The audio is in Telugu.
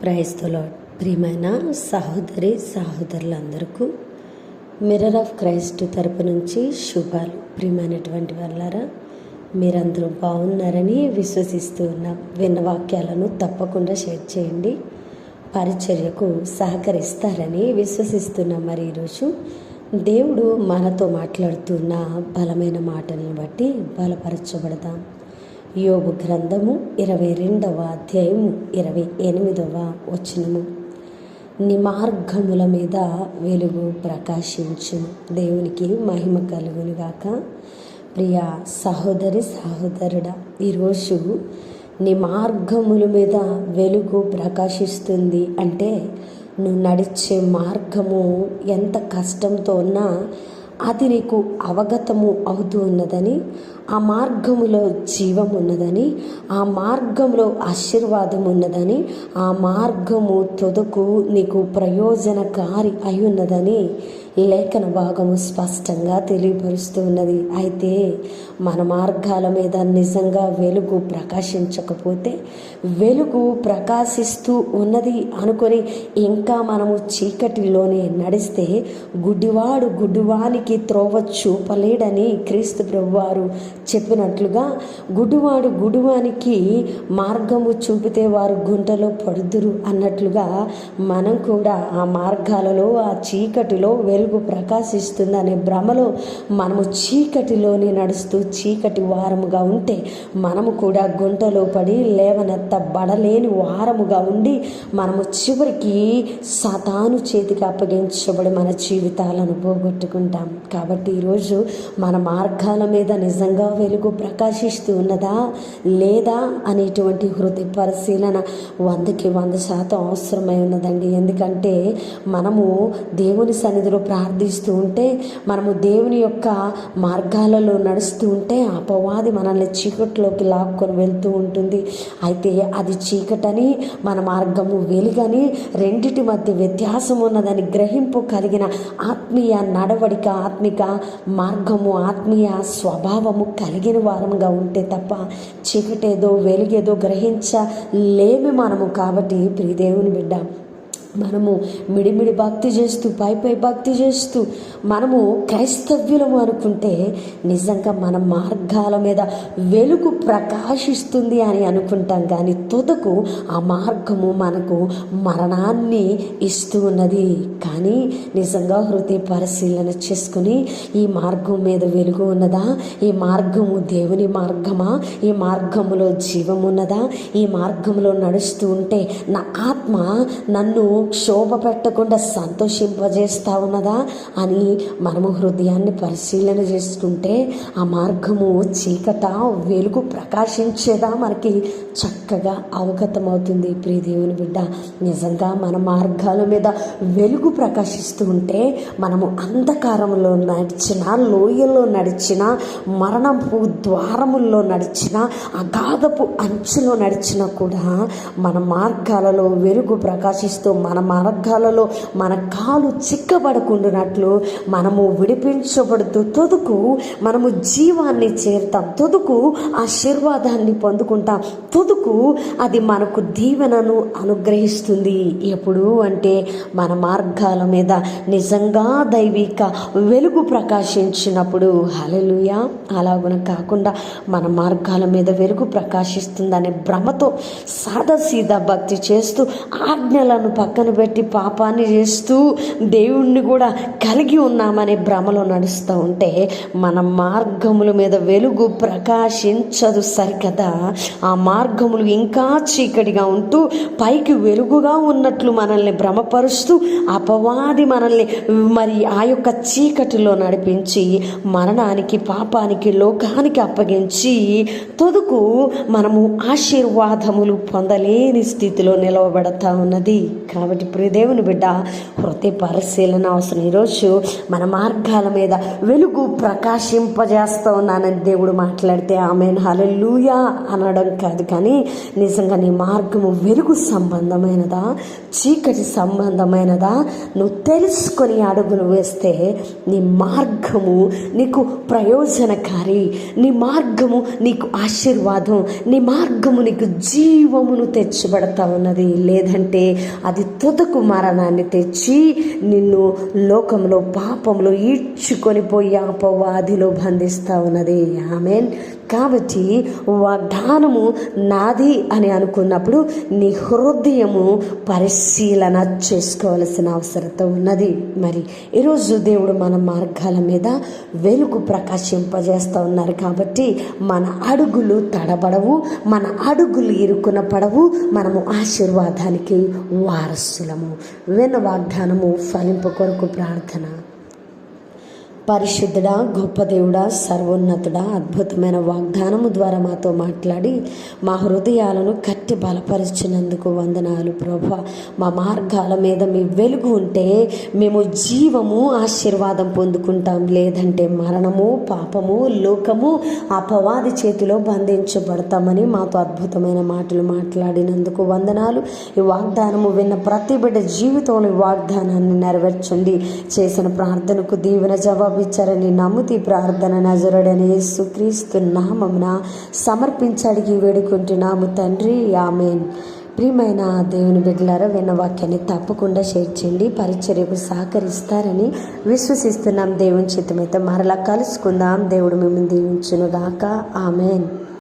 Praise the lord. ప్రియమైన సహోదరి సహోదరులందరికీ మిర్రర్ ఆఫ్ క్రైస్ట్ తరపు నుంచి శుభాలు. ప్రియమైనటువంటి వాళ్ళారా, మీరందరూ బాగున్నారని విశ్వసిస్తూ ఉన్నాం. విన్న వాక్యాలను తప్పకుండా షేర్ చేయండి, పరిచర్యకు సహకరిస్తారని విశ్వసిస్తున్నాం. మరి ఈరోజు దేవుడు మనతో మాట్లాడుతున్న బలమైన మాటలను బట్టి బలపరచబడదాం. యోబు గ్రంథము 22వ అధ్యాయము 28వ వచనము. నీ మార్గముల మీద వెలుగు ప్రకాశించును. దేవునికి మహిమ కలుగునుగాక. ప్రియ సహోదరి సహోదరుడా, ఈరోజు నీ మార్గముల మీద వెలుగు ప్రకాశిస్తుంది అంటే నువ్వు నడిచే మార్గము ఎంత కష్టంతో ఉన్నా అది నీకు అవగతము అవుతూ ఉన్నదని, ఆ మార్గములో జీవం ఉన్నదని, ఆ మార్గంలో ఆశీర్వాదం ఉన్నదని, ఆ మార్గము తుదకు నీకు ప్రయోజనకారి అయి ఉన్నదని లేఖన భాగము స్పష్టంగా తెలియపరుస్తూ ఉన్నది. అయితే మన మార్గాల మీద నిజంగా వెలుగు ప్రకాశించకపోతే, వెలుగు ప్రకాశిస్తూ ఉన్నది అనుకొని ఇంకా మనము చీకటిలోనే నడిస్తే గుడ్డివాడు గుడ్డివానికి త్రోవ చూపలేడని క్రీస్తు ప్రభువారు చెప్పినట్లుగా, గుడ్డివాడు గుడ్డివానికి మార్గము చూపితే వారు గుంటలో పడుదురు అన్నట్లుగా మనం కూడా ఆ మార్గాలలో ఆ చీకటిలో వెలుగు ప్రకాశిస్తుందనే భ్రమలో మనము చీకటిలోనే నడుస్తూ చీకటి వారముగా ఉంటే మనము కూడా గుంటలో పడి లేవనెత్తబడలేని వారముగా ఉండి మనము చివరికి సాతాను చేతికి అప్పగించబడి మన జీవితాలను పోగొట్టుకుంటాం. కాబట్టి ఈరోజు మన మార్గాల మీద నిజంగా వెలుగు ప్రకాశిస్తూ ఉన్నదా లేదా అనేటువంటి హృదయ పరిశీలన 100% అవసరమై ఉన్నదండి. ఎందుకంటే మనము దేవుని సన్నిధిలో ప్రార్థిస్తూ ఉంటే, మనము దేవుని యొక్క మార్గాలలో నడుస్తూ ఉంటే అపవాది మనల్ని చీకటిలోకి లాక్కొని వెళ్తూ ఉంటుంది. అయితే అది చీకటని, మన మార్గము వెలుగని, రెండిటి మధ్య వ్యత్యాసం ఉన్నదని గ్రహింపు కలిగిన ఆత్మీయ నడవడిక, ఆత్మిక మార్గము, ఆత్మీయ స్వభావము కలిగిన వారముగా ఉంటే తప్ప చీకటేదో వెలుగేదో గ్రహించలేమి మనము. కాబట్టి ప్రియ దేవుని బిడ్డ, మనము మిడిమిడి భక్తి చేస్తూ పై భక్తి చేస్తూ మనము క్రైస్తవ్యులము అనుకుంటే నిజంగా మన మార్గాల మీద వెలుగు ప్రకాశిస్తుంది అని అనుకుంటాం. కానీ తుదకు ఆ మార్గము మనకు మరణాన్ని ఇస్తూ ఉన్నది. కానీ నిజంగా హృదయ పరిశీలన చేసుకుని, ఈ మార్గం మీద వెలుగు ఉన్నదా, ఈ మార్గము దేవుని మార్గమా, ఈ మార్గములో జీవం ఉన్నదా, ఈ మార్గంలో నడుస్తూ ఉంటే నా ఆత్మ నన్ను క్షోభ పెట్టకుండా సంతోషింపజేస్తా ఉన్నదా అని మనము హృదయాన్ని పరిశీలన చేసుకుంటే ఆ మార్గము చీకట వెలుగు ప్రకాశించేదా మనకి చక్కగా అవగతమవుతుంది. ప్రియ దేవుని బిడ్డ, నిజంగా మన మార్గాల మీద వెలుగు ప్రకాశిస్తూ ఉంటే మనము అంధకారంలో నడిచిన, లోయల్లో నడిచిన, మరణపు ద్వారముల్లో నడిచిన, అగాధపు అంచులో నడిచినా కూడా మన మార్గాలలో వెలుగు ప్రకాశిస్తూ మన మార్గాలలో మన కాలు చిక్కబడకుండానట్లు మనము విడిపించబడుతూ తుదకు మనము జీవాన్ని చేరుతాం, తుదకు ఆశీర్వాదాన్ని పొందుకుంటాం, తుదకు అది మనకు దీవెనను అనుగ్రహిస్తుంది. ఎప్పుడు అంటే మన మార్గాల మీద నిజంగా దైవిక వెలుగు ప్రకాశించినప్పుడు. హల్లెలూయా. అలాగున కాకుండా మన మార్గాల మీద వెలుగు ప్రకాశిస్తుందనే భ్రమతో సాదాసీదా భక్తి చేస్తూ ఆజ్ఞలను పక్కన పెట్టి పాపాన్ని చేస్తూ దేవుణ్ణి కూడా కలిగి ఉన్నామనే భ్రమలో నడుస్తూ ఉంటే మన మార్గముల మీద వెలుగు ప్రకాశించదు సరికదా. ఆ మార్గములు ఇంకా చీకటిగా ఉంటూ పైకి వెలుగుగా ఉన్నట్లు మనల్ని భ్రమపరుస్తూ అపవాది మనల్ని మరి ఆ యొక్క చీకటిలో నడిపించి మరణానికి, పాపానికి, లోకానికి అప్పగించి తుదకు మనము ఆశీర్వాదములు పొందలేని స్థితిలో నిలవబడతా ఉన్నది. కాబట్టి ప్రియ దేవుని బిడ్డ, హృదయ పరిశీలన అవసరం. ఈరోజు మన మార్గాల మీద వెలుగు ప్రకాశింపజేస్తూ ఉన్నానని దేవుడు మాట్లాడితే ఆమేన్ హల్లెలూయా అనడం కాదు, కానీ నిజంగా నీ మార్గము వెలుగు సంబంధమైనదా, చీకటి సంబంధమైనదా నువ్వు తెలుసుకొని అడుగులు వేస్తే నీ మార్గము నీకు ప్రయోజనకారి, నీ మార్గము నీకు ఆశీర్వాదం, నీ మార్గము నీకు జీవమును తెచ్చిపెడతా ఉన్నది. లేదంటే అది తుదకు మరణాన్ని తెచ్చి నిన్ను లోకంలో పాపంలో ఈడ్చుకొని పోయి అపవాదిలో బంధిస్తూ ఉన్నది. ఆమేన్. కాబట్టి వాగ్దానము నాది అని అనుకున్నప్పుడు నీ హృదయము పరిశీలన చేసుకోవాల్సిన అవసరత ఉన్నది. మరి ఈరోజు దేవుడు మన మార్గాల మీద వెలుగు ప్రకాశింపజేస్తూ ఉన్నారు. కాబట్టి మన అడుగులు తడబడవు, మన అడుగులు ఇరుకున పడవు, మనము ఆశీర్వాదానికి వారసులము. విన్న వాగ్దానము ఫలింపు కొరకు ప్రార్థన. పరిశుద్ధుడా, గొప్ప దేవుడా, సర్వోన్నతుడా, అద్భుతమైన వాగ్దానము ద్వారా మాతో మాట్లాడి మా హృదయాలను కట్టి బలపరిచినందుకు వందనాలు ప్రభువా. మా మార్గాల మీద మీ వెలుగు ఉంటే మేము జీవము, ఆశీర్వాదం పొందుకుంటాం. లేదంటే మరణము, పాపము, లోకము, అపవాది చేతిలో బంధించబడతామని మాతో అద్భుతమైన మాటలు మాట్లాడినందుకు వందనాలు. ఈ వాగ్దానము విన్న ప్రతి బిడ్డ జీవితంలో ఈ వాగ్దానాన్ని నెరవేర్చండి. చేసిన ప్రార్థనకు దీవెన జవాబు ఇచ్చారని నమ్ముతీ ప్రార్థన నజరుడైన యేసుక్రీస్తు నామమున సమర్పించి అడిగి వేడుకుంటున్నాము తండ్రి, ఆమేన్. ప్రియమైన దేవుని బిడ్డలారా, విన్న వాక్యాన్ని తప్పకుండా షేర్ చేయండి. పరిచర్యకు సహకరిస్తారని విశ్వసిస్తున్నాం. దేవుని చిత్తమైతే మరలా కలుసుకుందాం. దేవుడు మిమ్మల్ని దీవించునుగాక. ఆమేన్.